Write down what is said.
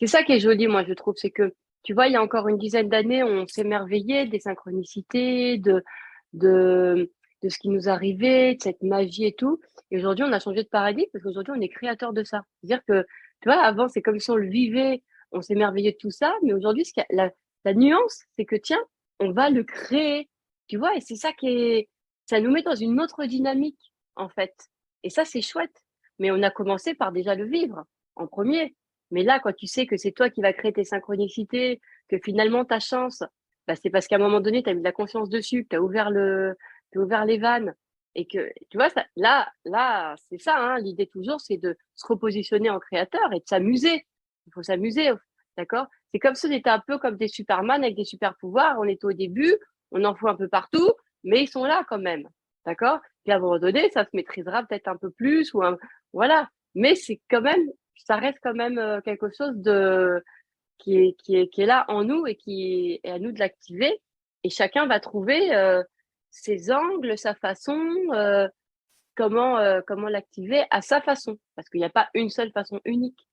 C'est ça qui est joli, moi, je trouve. C'est que, tu vois, il y a encore une dizaine d'années, on s'émerveillait des synchronicités, de, de ce qui nous arrivait, de cette magie et tout. Et aujourd'hui, on a changé de paradigme parce qu'aujourd'hui, on est créateur de ça. C'est-à-dire que, tu vois, avant, c'est comme si on le vivait, on s'émerveillait de tout ça. Mais aujourd'hui, la nuance, c'est que, tiens, on va le créer. Tu vois, et c'est ça ça nous met dans une autre dynamique, en fait. Et ça, c'est chouette. Mais on a commencé par déjà le vivre en premier. Mais là, quand tu sais que c'est toi qui vas créer tes synchronicités, que finalement ta chance, bah, c'est parce qu'à un moment donné, tu as mis de la conscience dessus, que t'as ouvert les vannes. Et que, tu vois, là, c'est ça, hein, l'idée toujours, c'est de se repositionner en créateur et de s'amuser. Il faut s'amuser, d'accord? C'est comme si on était un peu comme des Superman avec des super pouvoirs. On est au début, on en fout un peu partout, mais ils sont là quand même, d'accord? Puis à un moment donné, ça se maîtrisera peut-être un peu plus voilà. Mais c'est quand même, ça reste quand même quelque chose qui est là en nous et qui est à nous de l'activer. Et chacun va trouver ses angles, sa façon, comment l'activer à sa façon. Parce qu'il n'y a pas une seule façon unique.